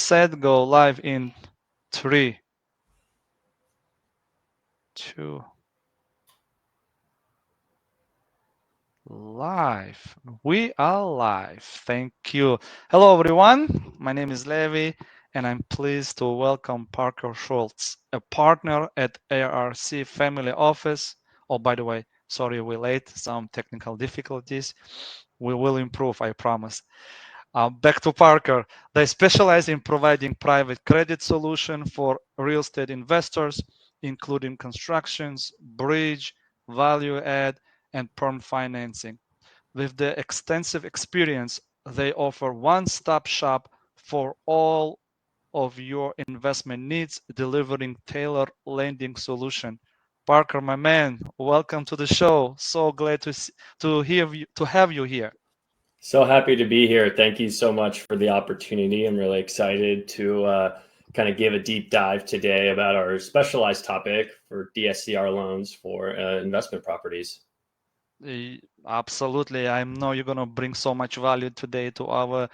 set, go live in 3, 2, live. We are live. Thank you. Hello, everyone. My name is Levi, and I'm pleased to welcome Parker Schultz, a partner at ARC Family Office. Oh, by the way, sorry we're late. Some technical difficulties. We will improve, I promise. Back to Parker. They specialize in providing private credit solution for real estate investors, including constructions, bridge, value add, and perm financing. With their extensive experience, they offer one-stop shop for all of your investment needs, delivering tailored lending solution. Parker, my man, welcome to the show. So glad to have you here. So happy to be here. Thank you so much for the opportunity. I'm really excited to kind of give a deep dive today about our specialized topic for DSCR loans for investment properties. Absolutely. I know you're going to bring so much value today to our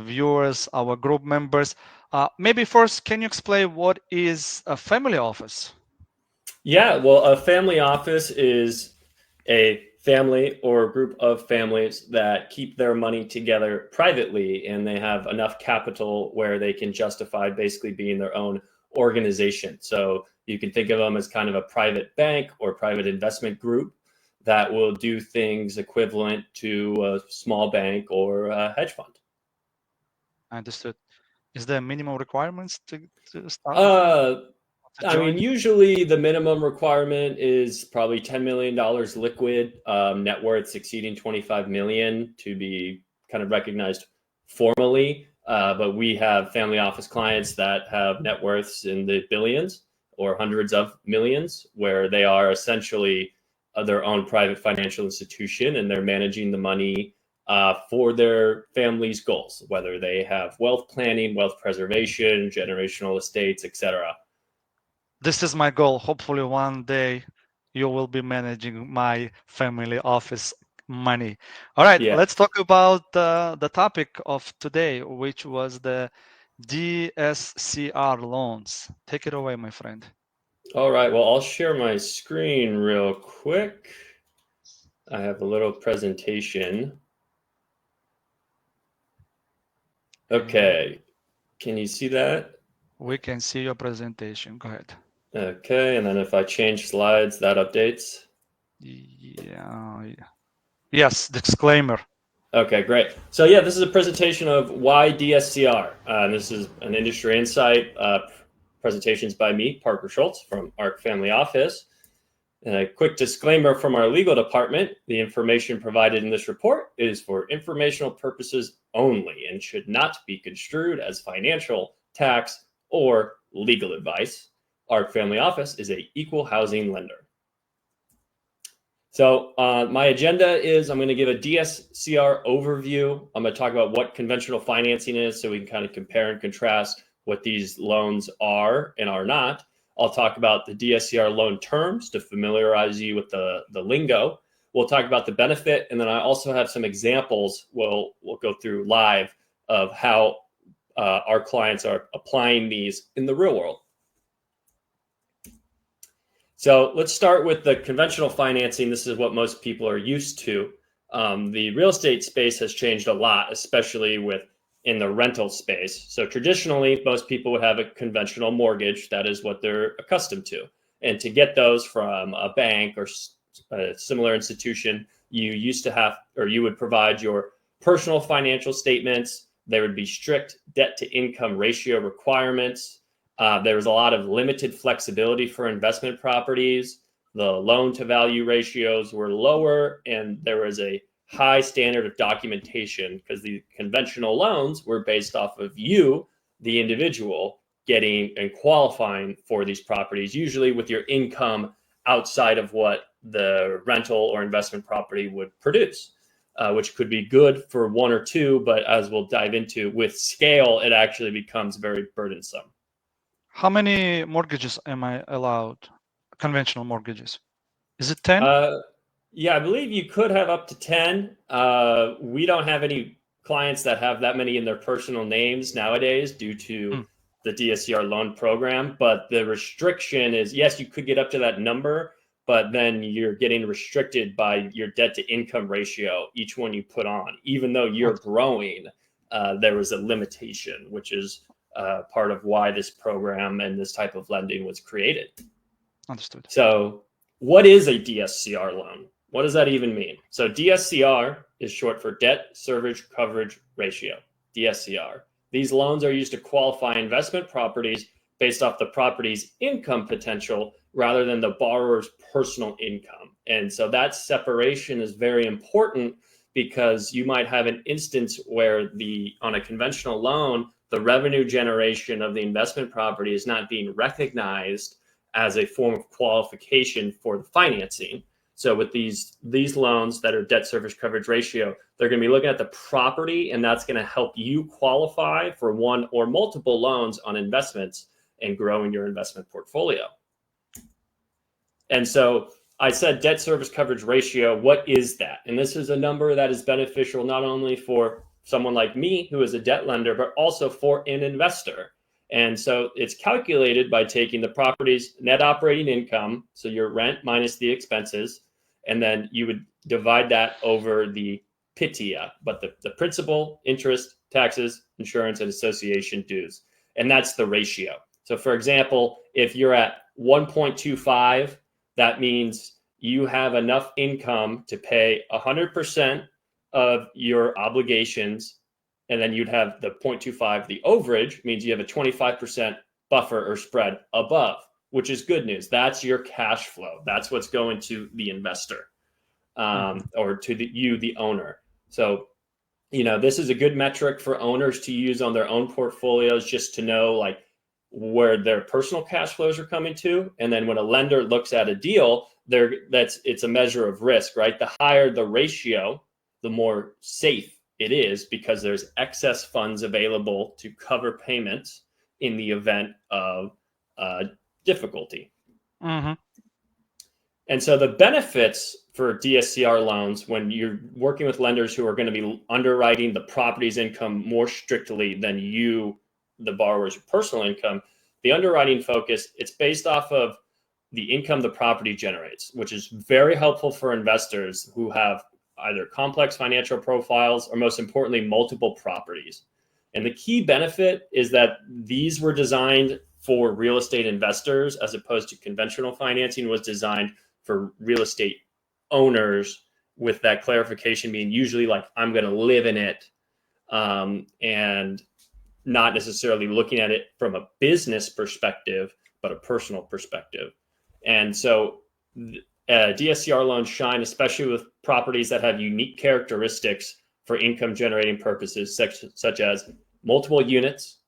viewers, our group members. Maybe first, can you explain what is a family office? Yeah, well, a family office is a family or a group of families that keep their money together privately, and they have enough capital where they can justify basically being their own organization. So you can think of them as kind of a private bank or private investment group that will do things equivalent to a small bank or a hedge fund. Understood. Is there minimum requirements to start? I mean, usually the minimum requirement is probably $10 million liquid, net worth exceeding 25 million to be kind of recognized formally. But we have family office clients that have net worths in the billions or hundreds of millions, where they are essentially their own private financial institution, and they're managing the money for their family's goals, whether they have wealth planning, wealth preservation, generational estates, etc. This is my goal. Hopefully one day you will be managing my family office money. All right, Yeah. Let's talk about the topic of today, which was the DSCR loans. Take it away, my friend. All right, well, I'll share my screen real quick. I have a little presentation. Okay, can you see that? We can see your presentation. Go ahead. Okay, and then if I change slides, that updates. Yeah. Yes, disclaimer. Okay, great. So yeah, this is a presentation of why DSCR. This is an industry insight presentations by me, Parker Schultz from ARC Family Office. And a quick disclaimer from our legal department: the information provided in this report is for informational purposes only and should not be construed as financial, tax, or legal advice. ARC Family Office is an equal housing lender. So my agenda is I'm going to give a DSCR overview. I'm going to talk about what conventional financing is so we can kind of compare and contrast what these loans are and are not. I'll talk about the DSCR loan terms to familiarize you with the lingo. We'll talk about the benefit, and then I also have some examples we'll go through live of how our clients are applying these in the real world. So let's start with the conventional financing. This is what most people are used to. The real estate space has changed a lot, especially in the rental space. So traditionally, most people would have a conventional mortgage. That is what they're accustomed to. And to get those from a bank or a similar institution, you would provide your personal financial statements. There would be strict debt to income ratio requirements. There was a lot of limited flexibility for investment properties. The loan to value ratios were lower, and there was a high standard of documentation because the conventional loans were based off of you, the individual, getting and qualifying for these properties, usually with your income outside of what the rental or investment property would produce, which could be good for one or two, but as we'll dive into, with scale, it actually becomes very burdensome. How many mortgages am I allowed? Conventional mortgages? Is it 10? Yeah, I believe you could have up to 10. We don't have any clients that have that many in their personal names nowadays due to the DSCR loan program, but the restriction is, yes, you could get up to that number, but then you're getting restricted by your debt to income ratio, each one you put on. Even though you're growing, there was a limitation, which is part of why this program and this type of lending was created. Understood. So what is a DSCR loan? What does that even mean? So DSCR is short for debt service coverage ratio, DSCR. These loans are used to qualify investment properties based off the property's income potential rather than the borrower's personal income. And so that separation is very important because you might have an instance where on a conventional loan, the revenue generation of the investment property is not being recognized as a form of qualification for the financing. So with these loans that are debt service coverage ratio, they're going to be looking at the property, and that's going to help you qualify for one or multiple loans on investments and growing your investment portfolio. And so I said debt service coverage ratio, what is that? And this is a number that is beneficial not only for someone like me who is a debt lender, but also for an investor. And so it's calculated by taking the property's net operating income, so your rent minus the expenses, and then you would divide that over the PITIA, but the principal, interest, taxes, insurance, and association dues. And that's the ratio. So for example, if you're at 1.25, that means you have enough income to pay 100% of your obligations, and then you'd have the 0.25, the overage means you have a 25% buffer or spread above, which is good news. That's your cash flow. That's what's going to the investor or to the owner. So, this is a good metric for owners to use on their own portfolios, just to know like where their personal cash flows are coming to. And then when a lender looks at a deal, it's a measure of risk, right? The higher the ratio, the more safe it is, because there's excess funds available to cover payments in the event of difficulty. Mm-hmm. And so the benefits for DSCR loans, when you're working with lenders who are going to be underwriting the property's income more strictly than the borrower's personal income, the underwriting focus, it's based off of the income the property generates, which is very helpful for investors who have either complex financial profiles or, most importantly, multiple properties. And the key benefit is that these were designed for real estate investors, as opposed to conventional financing was designed for real estate owners, with that clarification being usually like, I'm going to live in it, and not necessarily looking at it from a business perspective, but a personal perspective. And so DSCR loans shine, especially with properties that have unique characteristics for income generating purposes, such as multiple units,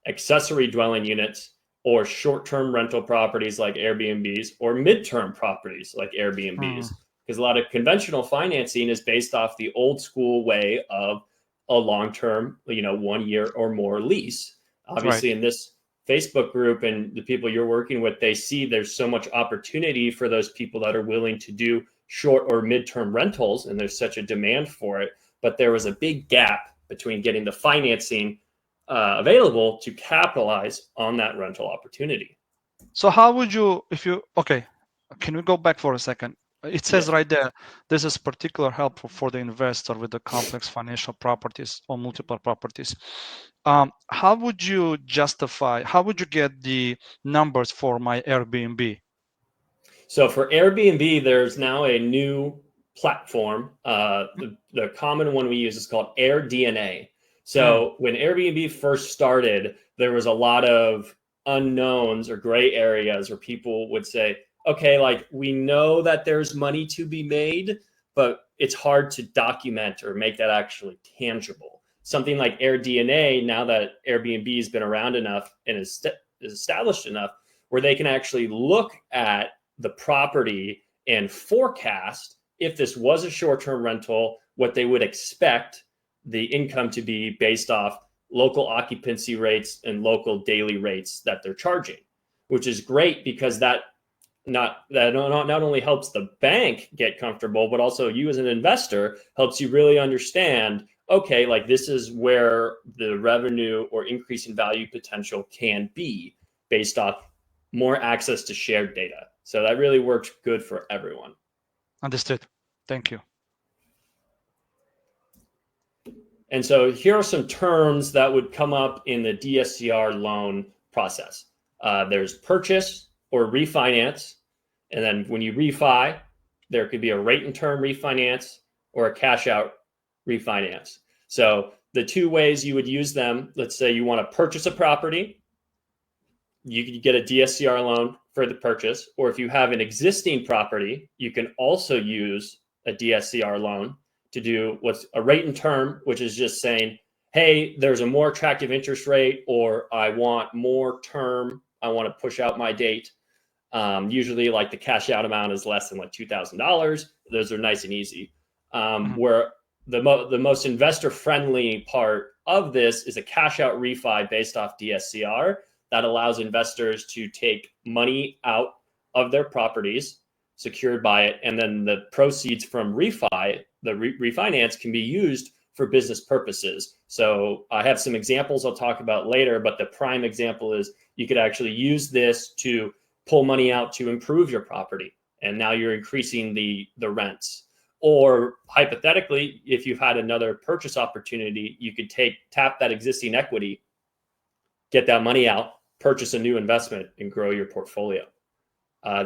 accessory dwelling units, or short-term rental properties like Airbnbs, or midterm properties like Airbnbs. Because a lot of conventional financing is based off the old school way of a long-term, 1 year or more lease. Obviously, right. In this Facebook group and the people you're working with, they see there's so much opportunity for those people that are willing to do short or midterm rentals, and there's such a demand for it. But there was a big gap between getting the financing available to capitalize on that rental opportunity. So how would you, can we go back for a second? It says right there, this is particularly helpful for the investor with the complex financial properties or multiple properties. How would you get the numbers for my Airbnb? So for Airbnb, there's now a new platform. The common one we use is called AirDNA. So when Airbnb first started, there was a lot of unknowns or gray areas where people would say, okay, like we know that there's money to be made, but it's hard to document or make that actually tangible. Something like AirDNA, now that Airbnb has been around enough and is established enough, where they can actually look at the property and forecast, if this was a short-term rental, what they would expect the income to be based off local occupancy rates and local daily rates that they're charging, which is great because that not only helps the bank get comfortable, but also you as an investor helps you really understand, okay, like this is where the revenue or increase in value potential can be based off more access to shared data. So that really works good for everyone. Understood. Thank you. And so here are some terms that would come up in the DSCR loan process. There's purchase or refinance. And then when you refi, there could be a rate and term refinance or a cash out refinance. So the two ways you would use them, let's say you want to purchase a property, you could get a DSCR loan for the purchase. Or if you have an existing property, you can also use a DSCR loan to do what's a rate and term, which is just saying, hey, there's a more attractive interest rate, or I want more term. I want to push out my date. Usually like the cash out amount is less than like $2,000. Those are nice and easy. Where the most investor friendly part of this is a cash out refi based off DSCR that allows investors to take money out of their properties secured by it. And then the proceeds from refi, the refinance can be used for business purposes. So I have some examples I'll talk about later, but the prime example is you could actually use this to pull money out to improve your property. And now you're increasing the rents. Or hypothetically, if you've had another purchase opportunity, you could tap that existing equity, get that money out, purchase a new investment, and grow your portfolio.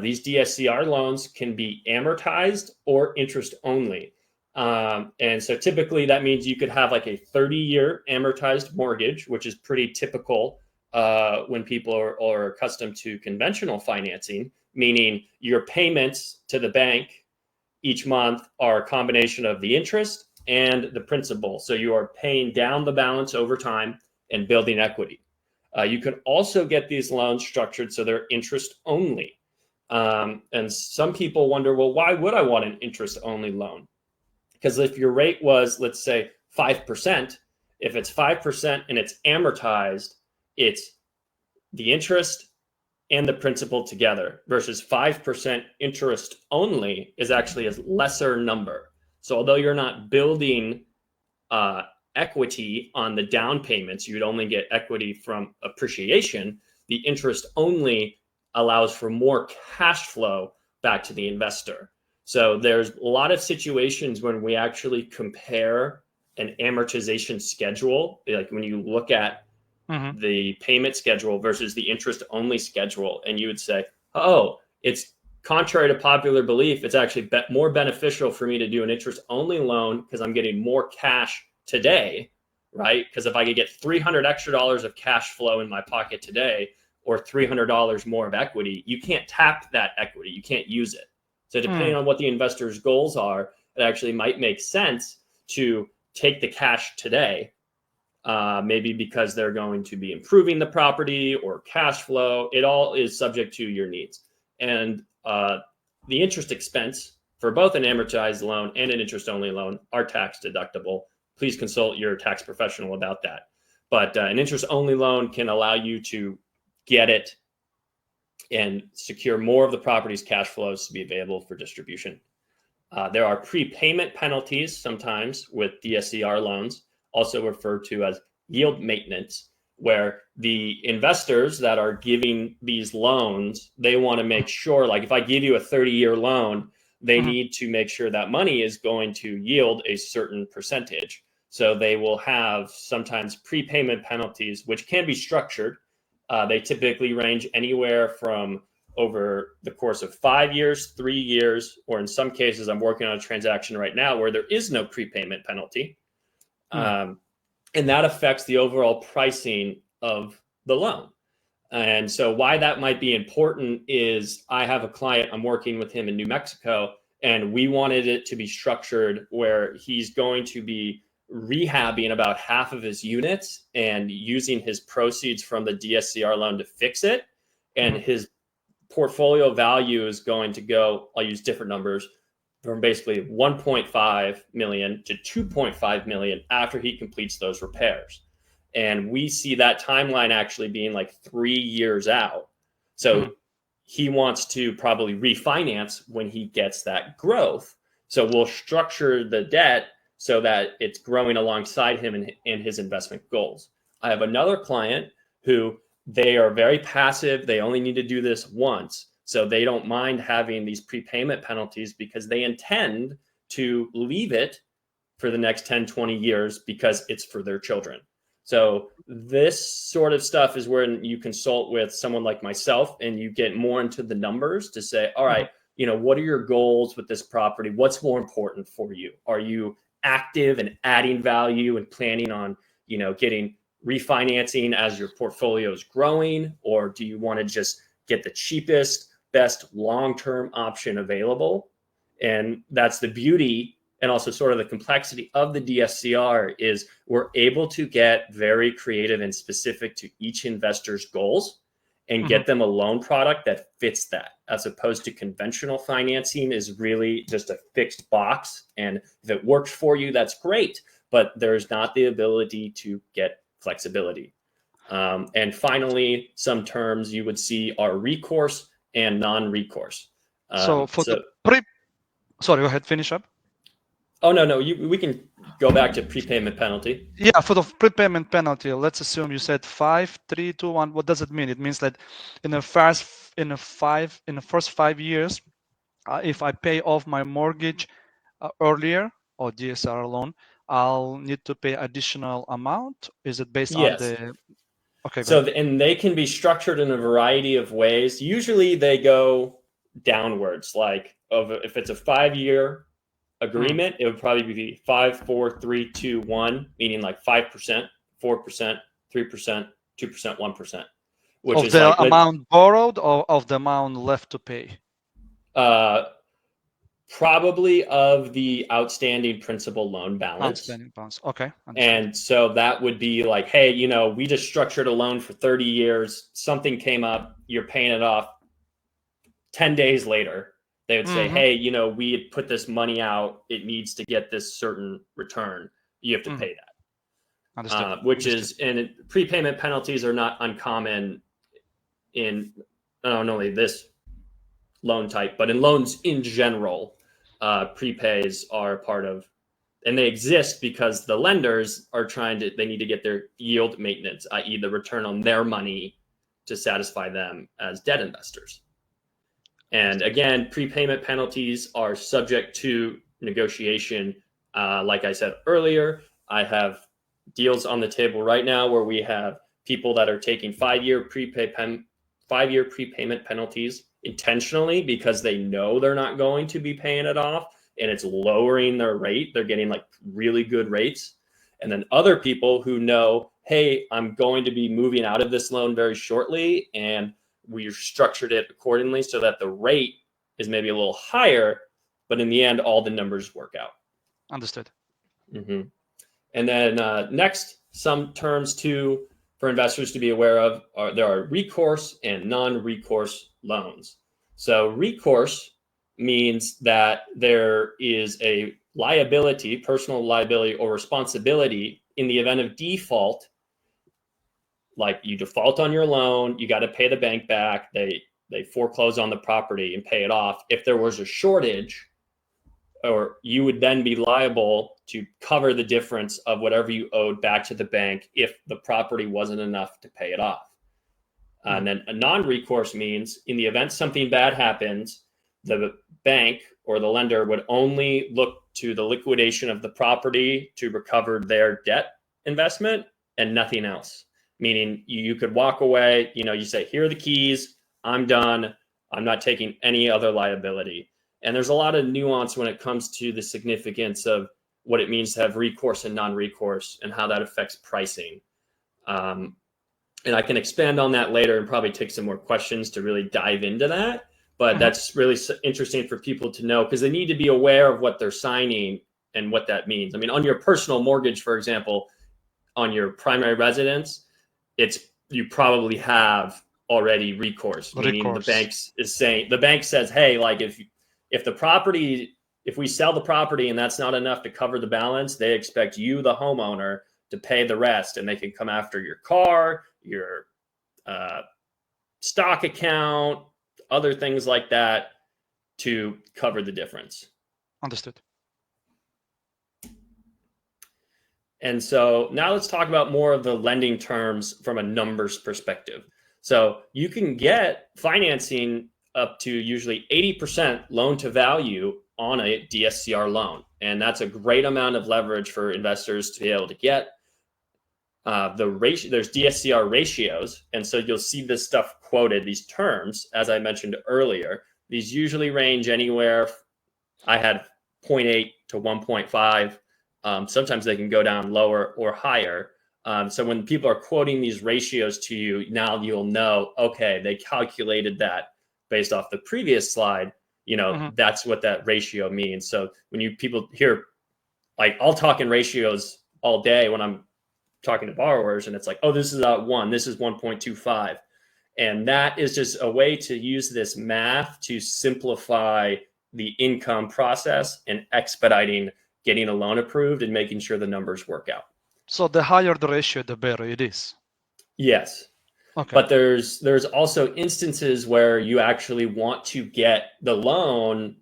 These DSCR loans can be amortized or interest only. And so typically that means you could have like a 30-year amortized mortgage, which is pretty typical when people are accustomed to conventional financing, meaning your payments to the bank each month are a combination of the interest and the principal. So you are paying down the balance over time and building equity. You can also get these loans structured so they're interest only. And some people wonder, well, why would I want an interest only loan? Because if your rate was, let's say, 5%, if it's 5% and it's amortized, it's the interest and the principal together, versus 5% interest only is actually a lesser number. So although you're not building equity on the down payments, you'd only get equity from appreciation. The interest only allows for more cash flow back to the investor. So there's a lot of situations when we actually compare an amortization schedule, like when you look at the payment schedule versus the interest only schedule, and you would say, oh, it's contrary to popular belief, it's actually more beneficial for me to do an interest only loan because I'm getting more cash today, right? Because if I could get $300 extra of cash flow in my pocket today, or $300 more of equity, you can't tap that equity. You can't use it. So depending on what the investor's goals are, it actually might make sense to take the cash today, maybe because they're going to be improving the property or cash flow. It all is subject to your needs. And the interest expense for both an amortized loan and an interest-only loan are tax deductible. Please consult your tax professional about that. But an interest-only loan can allow you to get it and secure more of the property's cash flows to be available for distribution. There are prepayment penalties sometimes with DSCR loans, also referred to as yield maintenance, where the investors that are giving these loans, they want to make sure, like if I give you a 30-year loan, they need to make sure that money is going to yield a certain percentage. So they will have sometimes prepayment penalties, which can be structured. They typically range anywhere from over the course of 5 years, 3 years, or in some cases, I'm working on a transaction right now where there is no prepayment penalty. And that affects the overall pricing of the loan. And so why that might be important is I have a client, I'm working with him in New Mexico, and we wanted it to be structured where he's going to be rehabbing about half of his units and using his proceeds from the DSCR loan to fix it. And his portfolio value is going to go, I'll use different numbers, from basically 1.5 million to 2.5 million after he completes those repairs. And we see that timeline actually being like 3 years out. So he wants to probably refinance when he gets that growth. So we'll structure the debt so that it's growing alongside him in his investment goals. I have another client who they are very passive. They only need to do this once. So they don't mind having these prepayment penalties because they intend to leave it for the next 10, 20 years because it's for their children. So this sort of stuff is where you consult with someone like myself and you get more into the numbers to say, all right, what are your goals with this property? What's more important for you? Are you active and adding value and planning on, getting refinancing as your portfolio is growing? Or do you want to just get the cheapest, best long-term option available? And that's the beauty and also sort of the complexity of the DSCR is we're able to get very creative and specific to each investor's goals and get them a loan product that fits that, as opposed to conventional financing is really just a fixed box. And if it works for you, that's great, but there's not the ability to get flexibility. And finally, some terms you would see are recourse and non-recourse. Sorry, go ahead, finish up. Oh, no, we can go back to prepayment penalty. Yeah, for the prepayment penalty, let's assume you said 5, 3, 2, 1. What does it mean? It means that in the first 5 years, if I pay off my mortgage earlier or DSCR loan, I'll need to pay additional amount. Is it based on the? Okay. So and they can be structured in a variety of ways. Usually they go downwards. Like if it's a 5-year agreement, it would probably be 5, 4, 3, 2, 1, meaning like 5%, 4%, 3%, 2%, 1%. Which of is the like amount borrowed or of the amount left to pay? Probably of the outstanding principal loan balance. Outstanding balance. Okay. Understood. And so that would be like, hey, we just structured a loan for 30 years. Something came up, you're paying it off 10 days later. They would say, hey, we had put this money out. It needs to get this certain return. You have to pay that. Understood. Which is, and prepayment penalties are not uncommon in not only this loan type, but in loans in general. Prepays are a part of, and they exist because the lenders are they need to get their yield maintenance, i.e. the return on their money to satisfy them as debt investors. And again, prepayment penalties are subject to negotiation. Like I said earlier, I have deals on the table right now where we have people that are taking 5-year prepayment penalties intentionally because they know they're not going to be paying it off and it's lowering their rate. They're getting like really good rates. And then other people who know, hey, I'm going to be moving out of this loan very shortly, and we structured it accordingly so that the rate is maybe a little higher, but in the end, all the numbers work out. Understood. And then next, some terms too for investors to be aware of there are recourse and non-recourse loans. So recourse means that there is a liability, personal liability or responsibility in the event of default. Like you default on your loan, you got to pay the bank back. They foreclose on the property and pay it off. If there was a shortage, or you would then be liable to cover the difference of whatever you owed back to the bank if the property wasn't enough to pay it off. And then a non-recourse means in the event something bad happens, the bank or the lender would only look to the liquidation of the property to recover their debt investment and nothing else. Meaning you could walk away, you say, here are the keys, I'm done. I'm not taking any other liability. And there's a lot of nuance when it comes to the significance of what it means to have recourse and non-recourse and how that affects pricing. And I can expand on that later and probably take some more questions to really dive into that. But that's really interesting for people to know because they need to be aware of what they're signing and what that means. I mean, on your personal mortgage, for example, on your primary residence, you probably have already recourse, meaning the bank says, hey, like if we sell the property and that's not enough to cover the balance, they expect you, the homeowner, to pay the rest, and they can come after your car, your stock account, other things like that to cover the difference. Understood. And so now let's talk about more of the lending terms from a numbers perspective. So you can get financing up to usually 80% loan to value on a DSCR loan. And that's a great amount of leverage for investors to be able to get. There's DSCR ratios. And so you'll see this stuff quoted, these terms, as I mentioned earlier. These usually range anywhere. I had 0.8 to 1.5. Sometimes they can go down lower or higher. So when people are quoting these ratios to you, now you'll know, okay, they calculated that based off the previous slide. That's what that ratio means. So when people hear, like, I'll talk in ratios all day when I'm talking to borrowers, and it's like, oh, this is 1, this is 1.25. And that is just a way to use this math to simplify the income process and expediting getting a loan approved and making sure the numbers work out. So the higher the ratio, the better it is. Yes. Okay. But there's also instances where you actually want to get the loan,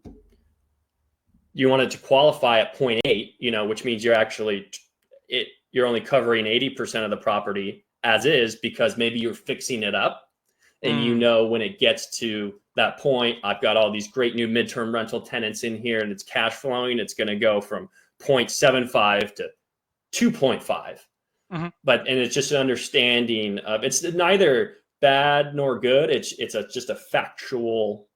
you want it to qualify at 0.8, which means you're only covering 80% of the property as is, because maybe you're fixing it up. And when it gets to that point, I've got all these great new midterm rental tenants in here and it's cash flowing. It's going to go from 0.75 to 2.5. And it's just an understanding of, it's neither bad nor good. It's just a factual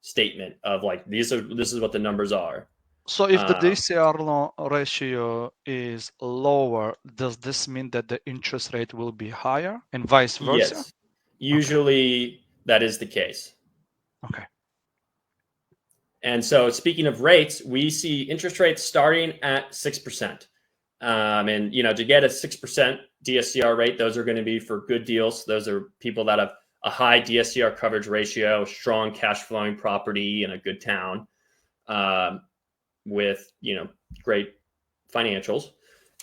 statement of, like, this is what the numbers are. So if the DSCR ratio is lower, does this mean that the interest rate will be higher and vice versa? Yes. Usually that is the case. Okay. And so speaking of rates, we see interest rates starting at 6%. And, to get a 6% DSCR rate, those are going to be for good deals. Those are people that have a high DSCR coverage ratio, strong cash flowing property in a good town, with, great financials.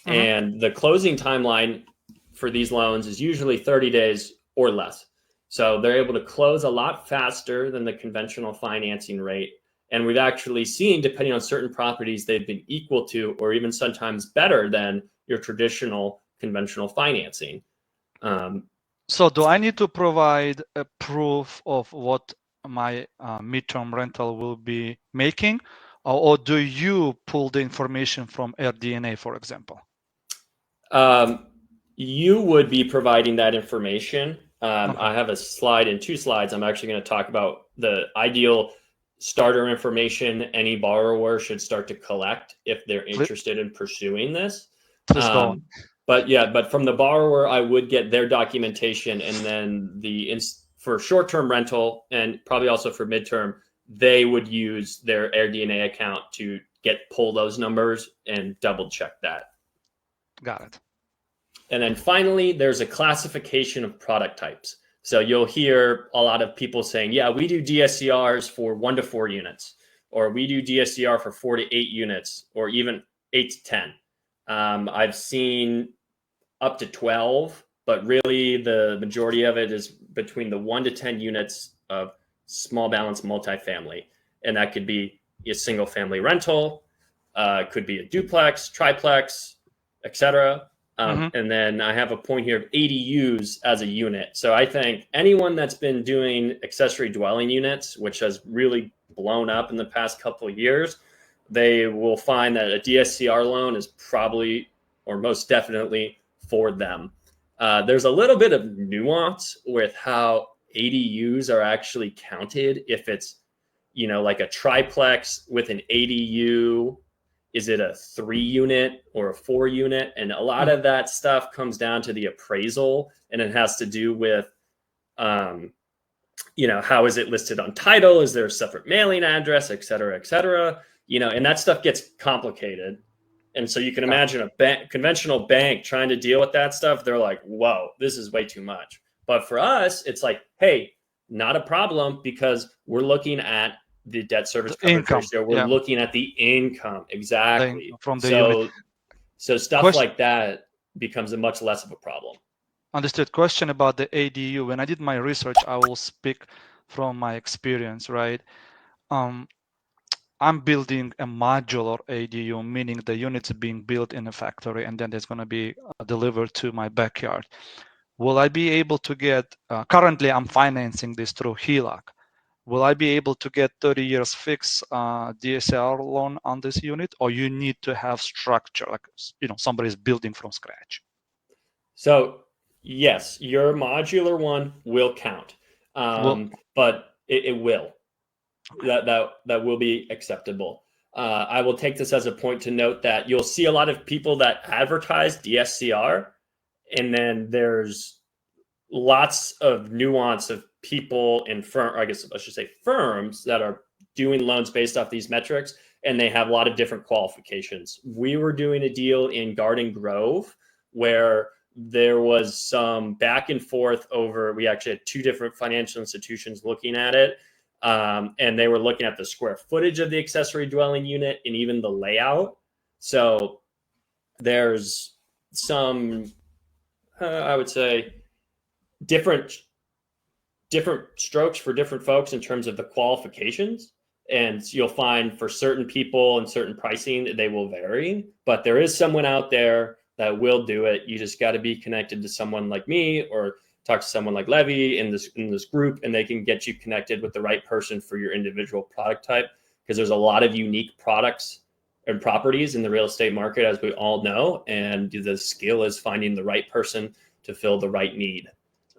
And the closing timeline for these loans is usually 30 days or less. So they're able to close a lot faster than the conventional financing rate. And we've actually seen, depending on certain properties, they've been equal to or even sometimes better than your traditional conventional financing. So do I need to provide a proof of what my midterm rental will be making? Or do you pull the information from AirDNA, for example? You would be providing that information. I have a slide in 2 slides. I'm actually going to talk about the ideal starter information any borrower should start to collect if they're interested in pursuing this. Please go on. But from the borrower, I would get their documentation, and then for short-term rental and probably also for midterm, they would use their AirDNA account to pull those numbers and double check that. Got it. And then finally, there's a classification of product types. So you'll hear a lot of people saying, yeah, we do DSCRs for 1 to 4 units, or we do DSCR for 4 to 8 units, or even 8 to 10. I've seen up to 12, but really the majority of it is between the 1 to 10 units of small balance multifamily. And that could be a single family rental, could be a duplex, triplex, etc. And then I have a point here of ADUs as a unit. So I think anyone that's been doing accessory dwelling units, which has really blown up in the past couple of years, they will find that a DSCR loan is probably, or most definitely, for them. There's a little bit of nuance with how ADUs are actually counted. If it's, like a triplex with an ADU, is it a 3 unit or a 4 unit? And a lot of that stuff comes down to the appraisal, and it has to do with, how is it listed on title? Is there a separate mailing address, et cetera, and that stuff gets complicated. And so you can imagine a conventional bank trying to deal with that stuff. They're like, whoa, this is way too much. But for us, it's like, hey, not a problem, because we're looking at the debt service coverage ratio. We're looking at the income. Exactly. From the unit. So stuff like that becomes a much less of a problem. Understood. Question about the ADU. When I did my research, I will speak from my experience, right? I'm building a modular ADU, meaning the units are being built in a factory and then it's going to be delivered to my backyard. Will I be able to get, currently I'm financing this through HELOC. Will I be able to get 30 years fixed DSCR loan on this unit, or you need to have structure, like somebody's building from scratch? So yes, your modular one will count, Well, but it will. That will be acceptable. I will take this as a point to note that you'll see a lot of people that advertise DSCR, and then there's lots of nuance of people in I guess I should say firms that are doing loans based off these metrics, and they have a lot of different qualifications. We were doing a deal in Garden Grove where there was some back and forth over, we actually had two different financial institutions looking at it. And they were looking at the square footage of the accessory dwelling unit and even the layout. So there's some, I would say, different strokes for different folks in terms of the qualifications. And you'll find for certain people and certain pricing, they will vary. But there is someone out there that will do it. You just got to be connected to someone like me or talk to someone like Levy in this group, and they can get you connected with the right person for your individual product type, because there's a lot of unique products and properties in the real estate market, as we all know, and the skill is finding the right person to fill the right need.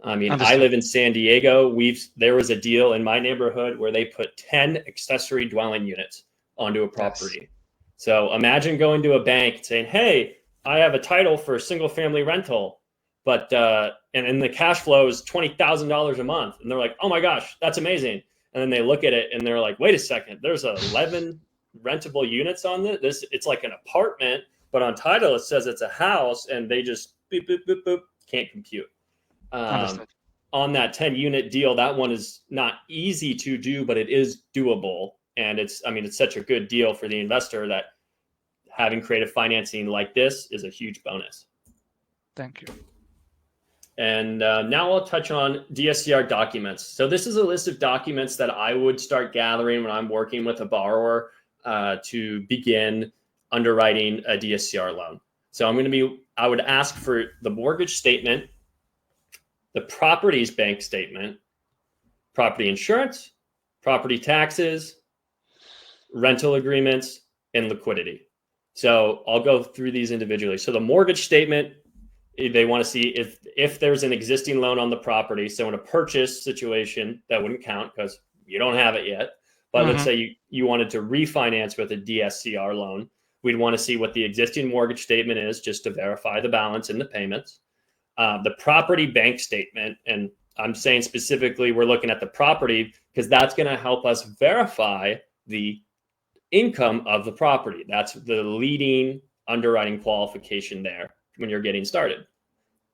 I mean, understood. I live in San Diego. There was a deal in my neighborhood where they put 10 accessory dwelling units onto a property. Yes. So imagine going to a bank and saying, hey, I have a title for a single family rental, but and the cash flow is $20,000 a month. And they're like, oh my gosh, that's amazing. And then they look at it and they're like, wait a second, there's 11 rentable units on this. It's like an apartment, but on title, it says it's a house, and they just boop, boop, boop, boop, can't compute. On that 10 unit deal, that one is not easy to do, but it is doable. And it's such a good deal for the investor that having creative financing like this is a huge bonus. Thank you. And now I'll touch on DSCR documents. So this is a list of documents that I would start gathering when I'm working with a borrower to begin underwriting a DSCR loan. So I would ask for the mortgage statement, the property's bank statement, property insurance, property taxes, rental agreements, and liquidity. So I'll go through these individually. So the mortgage statement, they want to see if there's an existing loan on the property. So in a purchase situation, that wouldn't count because you don't have it yet. But let's say you wanted to refinance with a DSCR loan. We'd want to see what the existing mortgage statement is, just to verify the balance and the payments. The property bank statement, and I'm saying specifically we're looking at the property because that's going to help us verify the income of the property. That's the leading underwriting qualification there when you're getting started.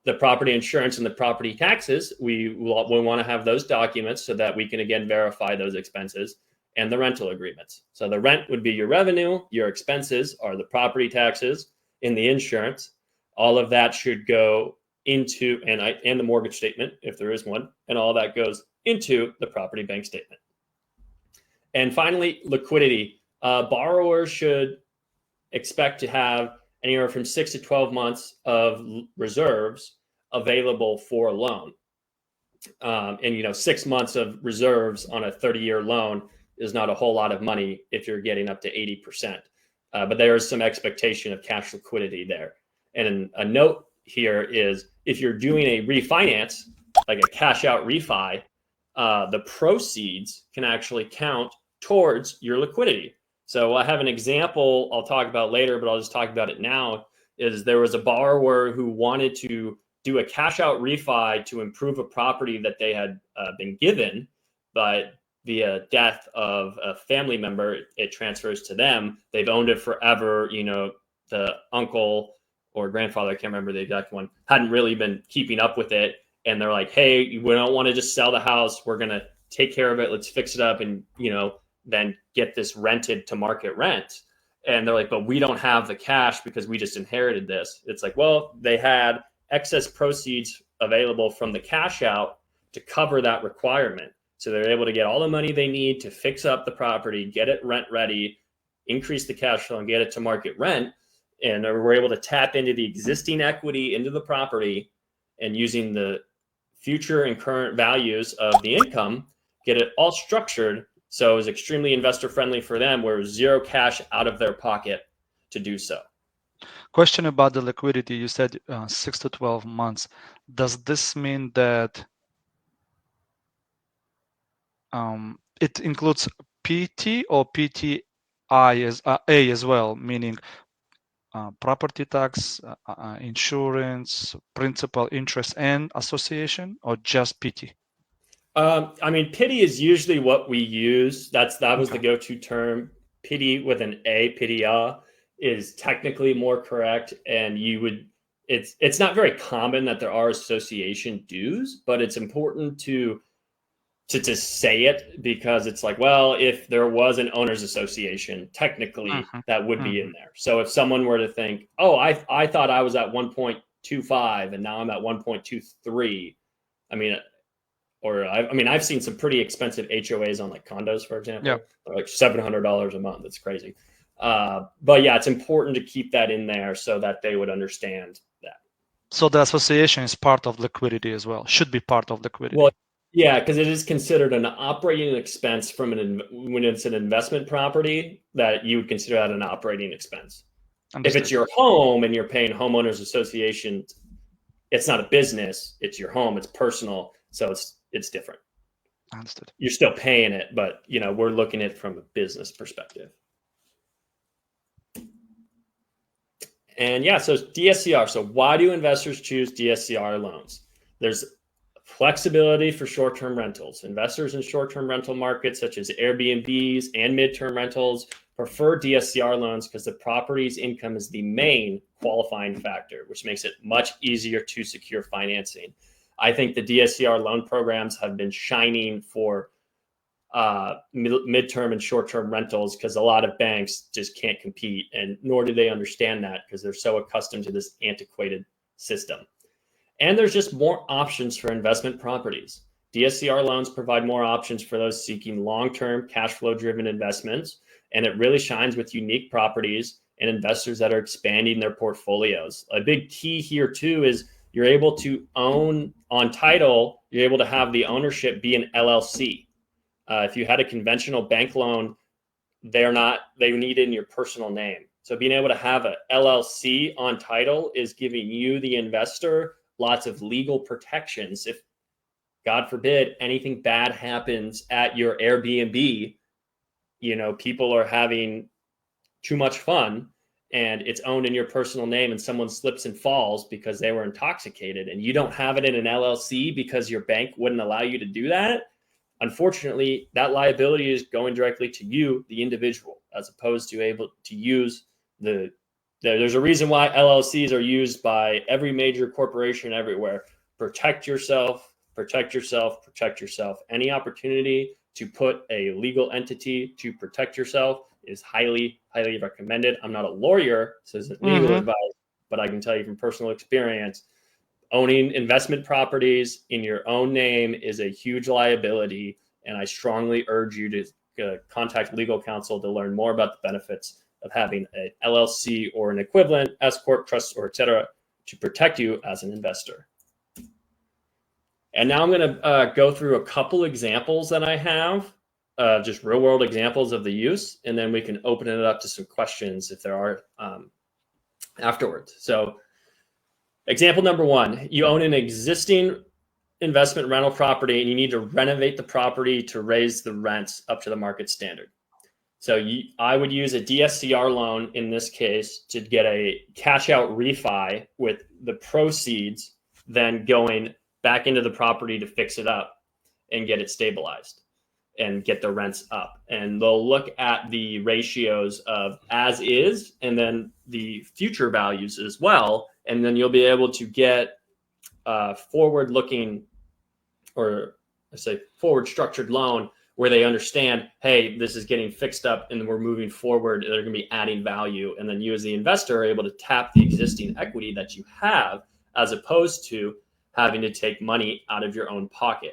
The property insurance and the property taxes, we want to have those documents so that we can again verify those expenses, and the rental agreements. So the rent would be your revenue, your expenses are the property taxes, and the insurance. All of that should go into and the mortgage statement if there is one, and all that goes into the property bank statement. And finally, liquidity. Borrowers should expect to have anywhere from 6 to 12 months of reserves available for a loan. And 6 months of reserves on a 30-year loan is not a whole lot of money if you're getting up to 80%. But there is some expectation of cash liquidity there. And a note here is if you're doing a refinance, like a cash out refi, the proceeds can actually count towards your liquidity. So I have an example I'll talk about later, but I'll just talk about it now. Is there was a borrower who wanted to do a cash out refi to improve a property that they had been given, but via death of a family member, it transfers to them. They've owned it forever. The uncle or grandfather, I can't remember the exact one, hadn't really been keeping up with it. And they're like, hey, we don't want to just sell the house. We're going to take care of it. Let's fix it up and, then get this rented to market rent. And they're like, but we don't have the cash because we just inherited this. It's like, well, they had excess proceeds available from the cash out to cover that requirement. So they're able to get all the money they need to fix up the property, get it rent ready, increase the cash flow, and get it to market rent. And we're able to tap into the existing equity into the property, and using the future and current values of the income, get it all structured so it was extremely investor friendly for them, where it was zero cash out of their pocket to do so. Question about the liquidity. You said 6 to 12 months. Does this mean that it includes PT or PTI as A as well, meaning property tax, insurance, principal, interest, and association, or just PT? I mean, pity is usually what we use. That was the go-to term. Pity with an A, pitia, is technically more correct. And it's not very common that there are association dues, but it's important to say it, because it's like, well, if there was an owners association, technically that would be in there. So if someone were to think, oh, I thought I was at 1.25 and now I'm at 1.23, I mean, I've seen some pretty expensive HOAs on like condos, for example. Yeah. They're like $700 a month. It's crazy. But yeah, it's important to keep that in there so that they would understand that. So the association is part of liquidity as well, should be part of liquidity. Well, yeah, because it is considered an operating expense when it's an investment property, that you would consider that an operating expense. Understood. If it's your home and you're paying homeowners association, it's not a business, it's your home, it's personal. So it's different. Understood. You're still paying it, but we're looking at it from a business perspective. And yeah, so DSCR. So why do investors choose DSCR loans? There's flexibility for short-term rentals. Investors in short-term rental markets such as Airbnbs and mid-term rentals prefer DSCR loans because the property's income is the main qualifying factor, which makes it much easier to secure financing. I think the DSCR loan programs have been shining for midterm and short-term rentals, because a lot of banks just can't compete, and nor do they understand that, because they're so accustomed to this antiquated system. And there's just more options for investment properties. DSCR loans provide more options for those seeking long-term cash flow-driven investments, and it really shines with unique properties and investors that are expanding their portfolios. A big key here too is you're able to own on title. You're able to have the ownership be an LLC. If you had a conventional bank loan, they need it in your personal name. So being able to have a LLC on title is giving you, the investor, lots of legal protections. If, God forbid, anything bad happens at your Airbnb, people are having too much fun and it's owned in your personal name, and someone slips and falls because they were intoxicated, and you don't have it in an LLC because your bank wouldn't allow you to do that. Unfortunately, that liability is going directly to you, the individual, as opposed to able to use there's a reason why LLCs are used by every major corporation everywhere. Protect yourself, protect yourself, protect yourself. Any opportunity to put a legal entity to protect yourself is highly, highly recommended. I'm not a lawyer, so this isn't legal advice, but I can tell you from personal experience, owning investment properties in your own name is a huge liability, and I strongly urge you to contact legal counsel to learn more about the benefits of having an LLC or an equivalent, S corp, trust, or etc., to protect you as an investor. And now I'm going to go through a couple examples that I have, just real world examples of the use, and then we can open it up to some questions if there are afterwards. So example number one, you own an existing investment rental property and you need to renovate the property to raise the rents up to the market standard. So I would use a DSCR loan in this case to get a cash out refi with the proceeds then going back into the property to fix it up and get it stabilized and get the rents up. And they'll look at the ratios of as is and then the future values as well. And then you'll be able to get forward looking, or let's say forward structured loan, where they understand, hey, this is getting fixed up and we're moving forward. They're going to be adding value. And then you as the investor are able to tap the existing equity that you have, as opposed to having to take money out of your own pocket.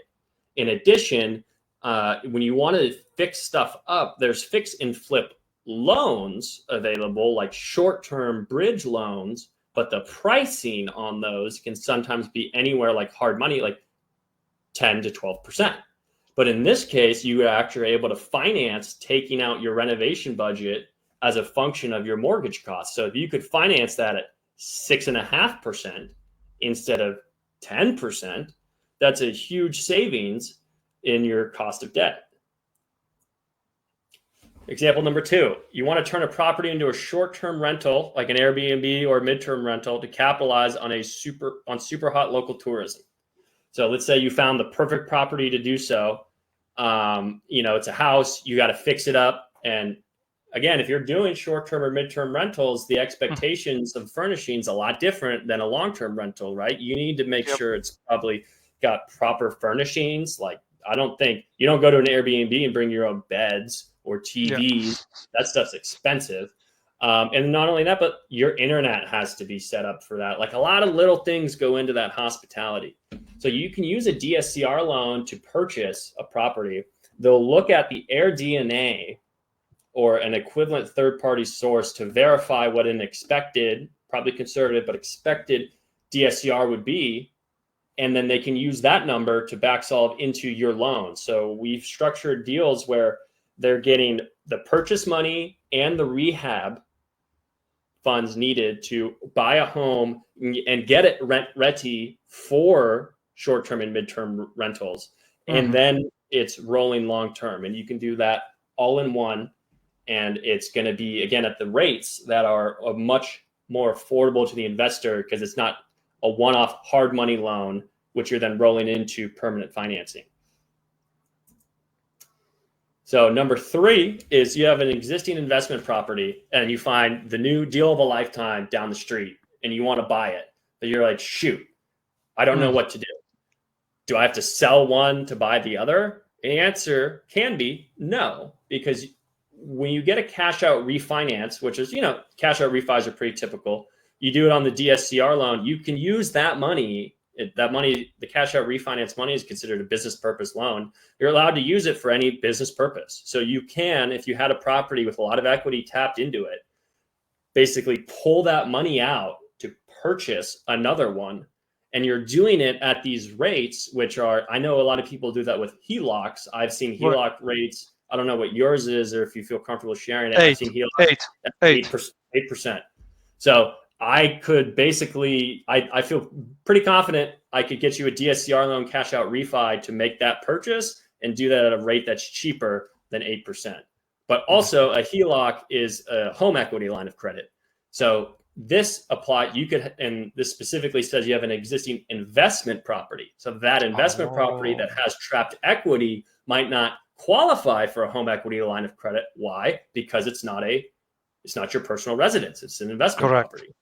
In addition, when you want to fix stuff up, there's fix and flip loans available, like short-term bridge loans, but the pricing on those can sometimes be anywhere like hard money, like 10 to 12%. But in this case, you are actually able to finance taking out your renovation budget as a function of your mortgage costs. So if you could finance that at 6.5% instead of 10%, that's a huge savings in your cost of debt. Example number 2, you want to turn a property into a short-term rental, like an Airbnb or midterm rental, to capitalize on super hot local tourism. So let's say you found the perfect property to do so. It's a house, you got to fix it up. And again, if you're doing short-term or midterm rentals, the expectations of furnishings a lot different than a long-term rental, right? You need to make sure it's probably got proper furnishings. Like, you don't go to an Airbnb and bring your own beds or TVs. That stuff's expensive. And not only that, but your internet has to be set up for that. Like, a lot of little things go into that hospitality. So you can use a DSCR loan to purchase a property. They'll look at the AirDNA or an equivalent third-party source to verify what an expected, probably conservative, but expected DSCR would be. And then they can use that number to back solve into your loan. So we've structured deals where they're getting the purchase money and the rehab funds needed to buy a home and get it ready for short-term and midterm rentals. And then it's rolling long-term. And you can do that all in one. And it's going to be, again, at the rates that are much more affordable to the investor, because it's not a one-off hard money loan, which you're then rolling into permanent financing. So number 3 is you have an existing investment property and you find the new deal of a lifetime down the street and you want to buy it, but you're like, shoot, I don't know what to do. Do I have to sell one to buy the other? The answer can be no, because when you get a cash out refinance, which is, cash out refis are pretty typical. You do it on the DSCR loan, you can use that money. The cash out refinance money is considered a business purpose loan. You're allowed to use it for any business purpose. So you can, if you had a property with a lot of equity tapped into it, basically pull that money out to purchase another one. And you're doing it at these rates, which are, I know a lot of people do that with HELOCs. I've seen HELOC rates. I don't know what yours is, or if you feel comfortable sharing it. I've seen HELOC at 8%. So I could basically, I feel pretty confident I could get you a DSCR loan cash out refi to make that purchase and do that at a rate that's cheaper than 8%. But also a HELOC is a home equity line of credit. So this and this specifically says you have an existing investment property. So that investment property that has trapped equity might not qualify for a home equity line of credit. Why? Because it's not your personal residence. It's an investment property.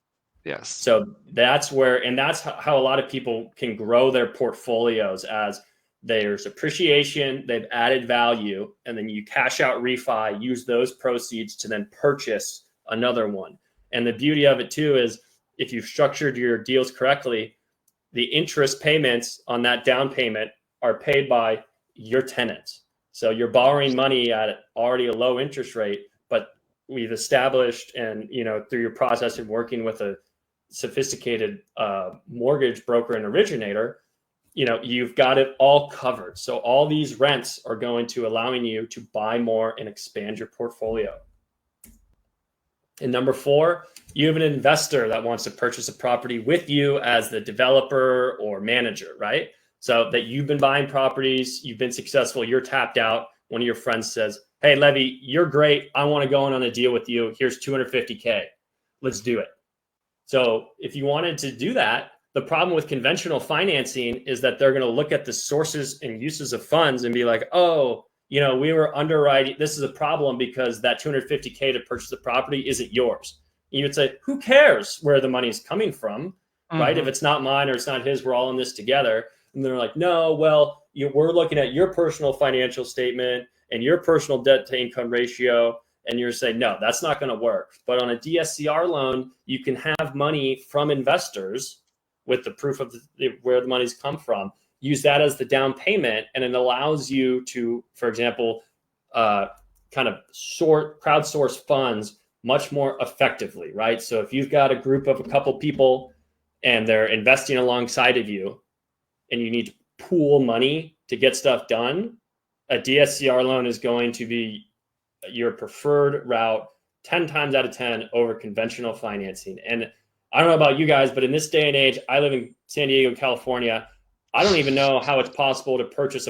Yes. So that's how a lot of people can grow their portfolios, as there's appreciation, they've added value, and then you cash out refi, use those proceeds to then purchase another one. And the beauty of it too is, if you've structured your deals correctly, the interest payments on that down payment are paid by your tenants. So you're borrowing money at already a low interest rate, but we've established, and through your process of working with a sophisticated mortgage broker and originator, you've got it all covered. So all these rents are going to allowing you to buy more and expand your portfolio. And number 4, you have an investor that wants to purchase a property with you as the developer or manager, right? So that you've been buying properties, you've been successful, you're tapped out. One of your friends says, hey, Levy, you're great. I want to go in on a deal with you. Here's $250K. Let's do it. So if you wanted to do that, the problem with conventional financing is that they're going to look at the sources and uses of funds and be like, oh, we were underwriting. This is a problem because that $250K to purchase the property isn't yours. And you would say, who cares where the money is coming from, right? If it's not mine or it's not his, we're all in this together. And they're like, no, well, we're looking at your personal financial statement and your personal debt to income ratio. And you're saying, no, that's not going to work. But on a DSCR loan, you can have money from investors with the proof of where the money's come from. use that as the down payment, and it allows you to, for example, kind of crowdsource funds much more effectively, right? So if you've got a group of a couple people and they're investing alongside of you and you need to pool money to get stuff done, a DSCR loan is going to be your preferred route 10 times out of 10 over conventional financing. And I don't know about you guys, but in this day and age, I live in San Diego, California. I don't even know how it's possible to purchase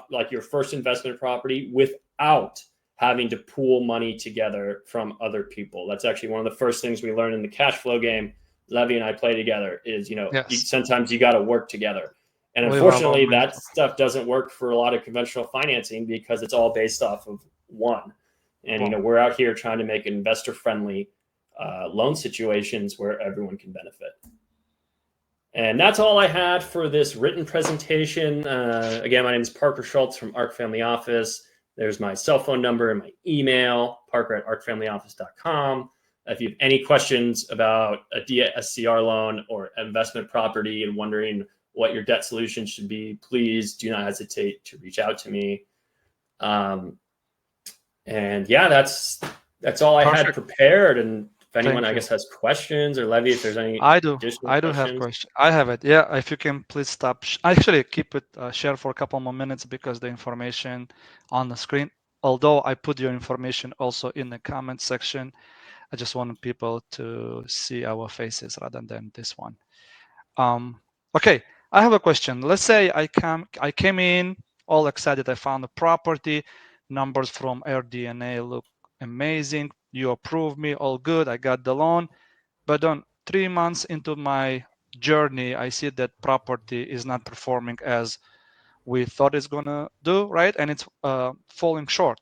like your first investment property without having to pool money together from other people. That's actually one of the first things we learned in the cash flow game Levy and I play together is, Yes. sometimes you got to work together. And We love our unfortunately, that mentor. stuff doesn't work for a lot of conventional financing because it's all based off of one. And, Wow. we're out here trying to make investor-friendly loan situations where everyone can benefit. And that's all I had for this written presentation. Again, my name is Parker Schultz from Arc Family Office. There's my cell phone number and my email, parker@arcfamilyoffice.com. If you have any questions about a DSCR loan or investment property and wondering what your debt solution should be, please do not hesitate to reach out to me. And yeah, that's all I had prepared. And if anyone, I guess, has questions, or Levy, if there's any additional I do have questions. questions. I have it. Yeah, if you can please stop. Actually, keep it share for a couple more minutes because the information on the screen. Although I put your information also in the comment section, I just wanted people to see our faces rather than this one. Okay, I have a question. Let's say I came in all excited. I found a property. Numbers from AirDNA look amazing. You approve me, all good. I got the loan. But on 3 months into my journey, I see that property is not performing as we thought it's gonna do, right? And it's falling short.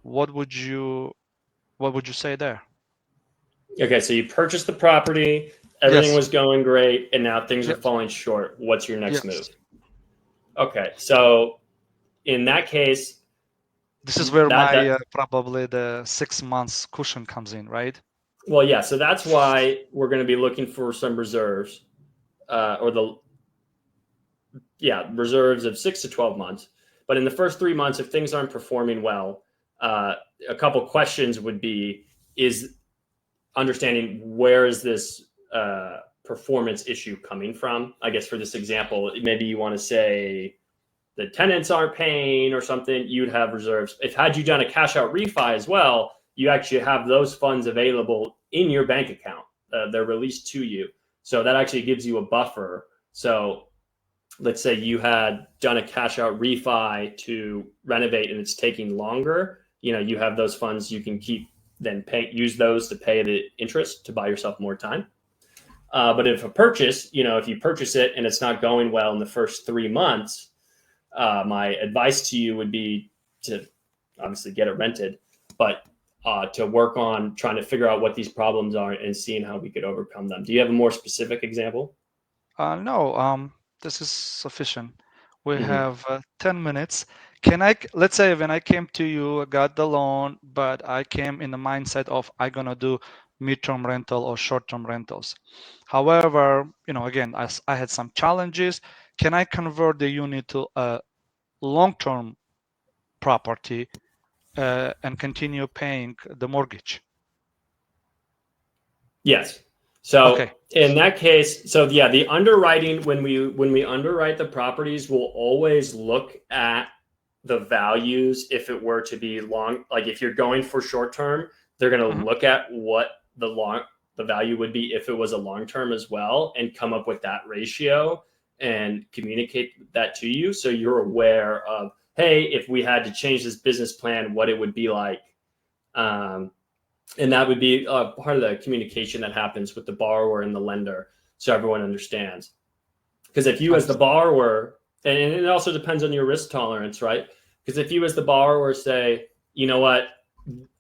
What would you say there? Okay, so you purchased the property, everything Yes. was going great, and now things are Yes. falling short. What's your next move? Yes. Okay, so in that case, This is where that my probably the 6 months cushion comes in, right? well, yeah, so that's why we're going to be looking for some reserves, reserves of 6 to 12 months. But in the first 3 months, if things aren't performing well, a couple questions would be: is understanding where is this performance issue coming from? I guess for this example, maybe you want to say the tenants aren't paying or something, you'd have reserves. If had you done a cash out refi as well, you actually have those funds available in your bank account. They're released to you. So that actually gives you a buffer. So let's say you had done a cash out refi to renovate and it's taking longer, you have those funds you can keep, then use those to pay the interest to buy yourself more time. But if a purchase, if you purchase it and it's not going well in the first 3 months, my advice to you would be to obviously get it rented, but to work on trying to figure out what these problems are and seeing how we could overcome them. Do you have a more specific example? No, this is sufficient. We Mm-hmm. have 10 minutes. Let's say when I came to you, I got the loan, but I came in the mindset of I'm gonna do midterm rental or short-term rentals. However, again, I had some challenges. Can I convert the unit to a long-term property and continue paying the mortgage? Yes. So Okay. in that case, the underwriting, when we underwrite the properties, we'll always look at the values. If it were to be long, like if you're going for short term, they're going to Mhm. look at what the value would be if it was a long term as well, and come up with that ratio and communicate that to you, so you're aware of, hey, if we had to change this business plan, what it would be like. And that would be part of the communication that happens with the borrower and the lender, so everyone understands. Because if you as the borrower, and it also depends on your risk tolerance, right? Because if you as the borrower say, you know what,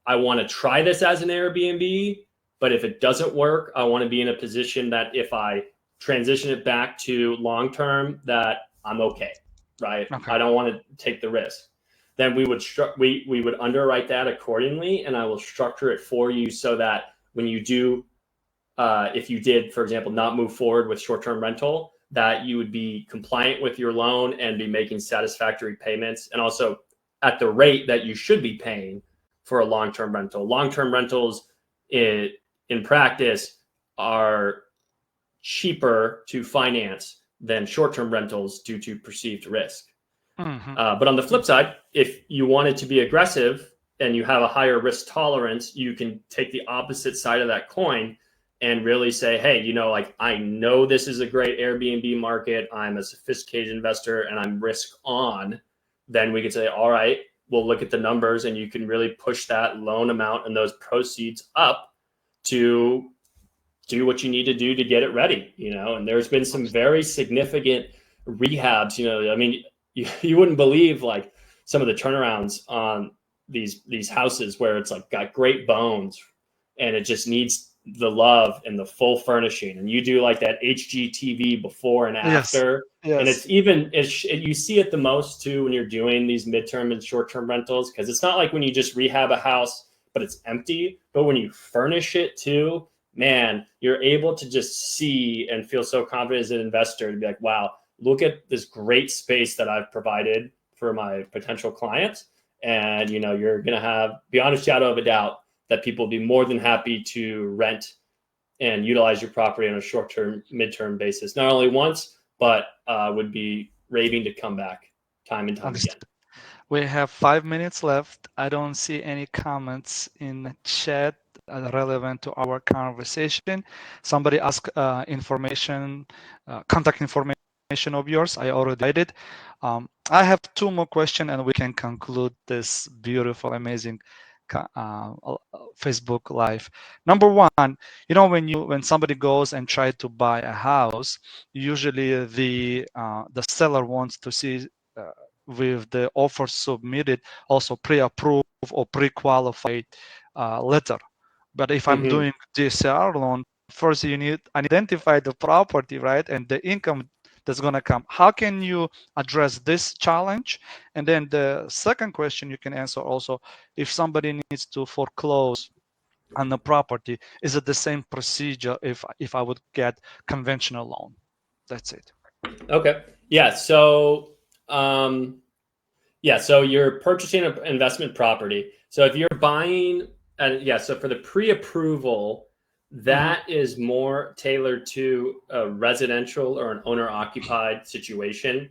I want to try this as an Airbnb, but if it doesn't work, I want to be in a position that if I transition it back to long term, that I'm okay, right? Okay. I don't want to take the risk. Then we would underwrite that accordingly, and I will structure it for you so that when you do, if you did, for example, not move forward with short-term rental, that you would be compliant with your loan and be making satisfactory payments, and also at the rate that you should be paying for a long-term rental. Long-term rentals in practice are cheaper to finance than short-term rentals due to perceived risk. But on the flip side, if you wanted to be aggressive and you have a higher risk tolerance, you can take the opposite side of that coin and really say, hey, like, I know this is a great Airbnb market. I'm a sophisticated investor and I'm risk on. Then we could say, all right, we'll look at the numbers, and you can really push that loan amount and those proceeds up to do what you need to do to get it ready, and there's been some very significant rehabs, I mean, you wouldn't believe like some of the turnarounds on these houses where it's like got great bones and it just needs the love and the full furnishing, and you do like that HGTV before and after. Yes. And it's even you see it the most too when you're doing these midterm and short-term rentals, because it's not like when you just rehab a house but it's empty, but when you furnish it too, man, you're able to just see and feel so confident as an investor to be like, wow, look at this great space that I've provided for my potential clients. And, you're going to have, beyond a shadow of a doubt, that people will be more than happy to rent and utilize your property on a short-term, midterm basis, not only once, but would be raving to come back time and time again. We have 5 minutes left. I don't see any comments in the chat relevant to our conversation. Somebody asked contact information of yours. I already did. I have 2 more questions and we can conclude this beautiful, amazing Facebook Live. Number 1, when somebody goes and try to buy a house, usually the seller wants to see with the offer submitted also pre-approved or pre-qualified letter. But if I'm doing DSCR loan, first you need to identify the property, right, and the income that's going to come. How can you address this challenge? And then the second question you can answer also, if somebody needs to foreclose on the property, is it the same procedure if I would get conventional loan? That's it. Okay. Yeah. So so you're purchasing an investment property. So if you're buying, so for the pre-approval, that is more tailored to a residential or an owner-occupied situation.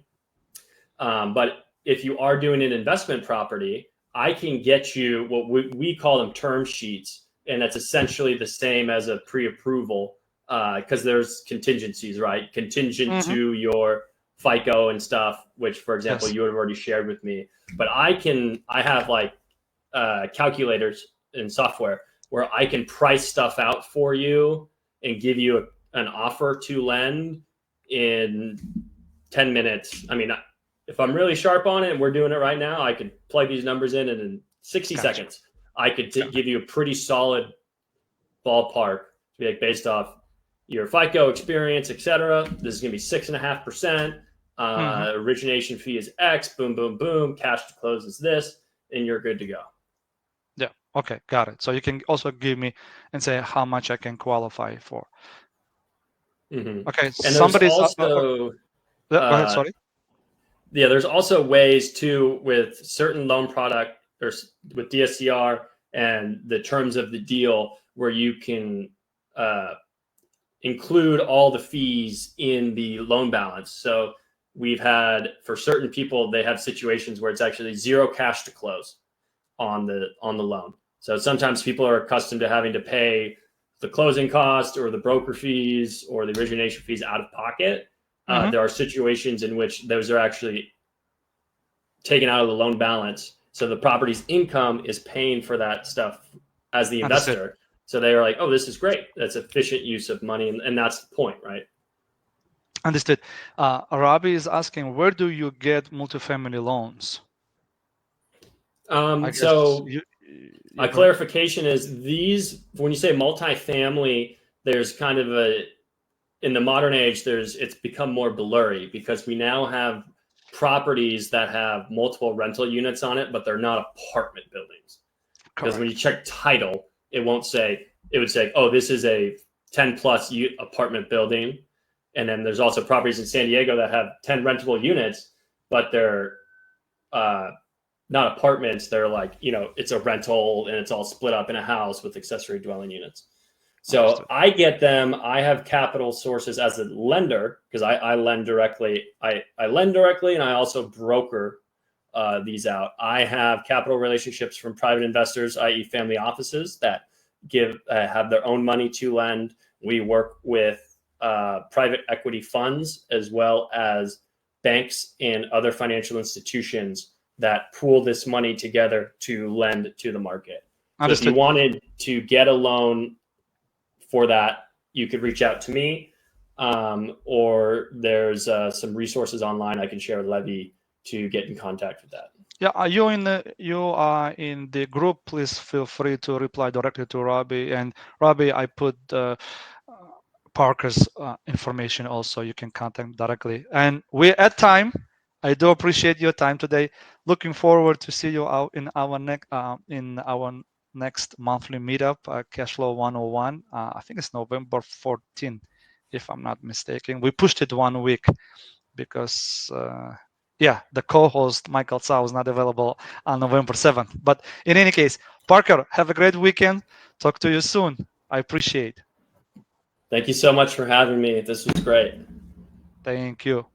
But if you are doing an investment property, I can get you what we call them term sheets, and that's essentially the same as a pre-approval because there's contingencies, right? Contingent to your FICO and stuff, which, for example, you have already shared with me. But I have like calculators and software where I can price stuff out for you and give you an offer to lend in 10 minutes. I mean, if I'm really sharp on it and we're doing it right now, I could plug these numbers in, and in 60 seconds, I could give you a pretty solid ballpark to be like, based off your FICO experience, et cetera. This is going to be 6.5%. Origination fee is X, boom, boom, boom. Cash to close is this, and you're good to go. Yeah. Okay. Got it. So you can also give me and say how much I can qualify for. Okay. And somebody's also, go ahead. Sorry. Yeah, there's also ways too with certain loan product or with DSCR and the terms of the deal where you can include all the fees in the loan balance. So we've had, for certain people, they have situations where it's actually zero cash to close on the loan. So sometimes people are accustomed to having to pay the closing cost or the broker fees or the origination fees out of pocket. There are situations in which those are actually taken out of the loan balance. So the property's income is paying for that stuff as the investor. So they are like, oh, this is great. That's efficient use of money. And that's the point, right? Understood. Robbie is asking, where do you get multifamily loans? So a clarification is these, when you say multifamily, there's kind of in the modern age, it's become more blurry because we now have properties that have multiple rental units on it, but they're not apartment buildings. Because when you check title, it would say, oh, this is a 10 plus apartment building. And then there's also properties in San Diego that have 10 rentable units, but they're not apartments. They're like, it's a rental and it's all split up in a house with accessory dwelling units. So Understood. I get them. I have capital sources as a lender because I lend directly. I lend directly, and I also broker these out. I have capital relationships from private investors, i.e., family offices that have their own money to lend. We work with private equity funds as well as banks and other financial institutions that pool this money together to lend to the market. So if you Understood. wanted to get a loan for that, you could reach out to me, or there's some resources online I can share with Levy to get in contact with that. Yeah, you are in the group. Please feel free to reply directly to Robbie. And Robbie, I put Parker's information also. You can contact directly. And we're at time. I do appreciate your time today. Looking forward to see you out in our next monthly meetup, Cashflow 101. I think it's November 14th, if I'm not mistaken. We pushed it 1 week because the co-host Michael Tsao is not available on November 7th. But in any case, Parker, have a great weekend. Talk to you soon. I appreciate. Thank you so much for having me. This was great. Thank you.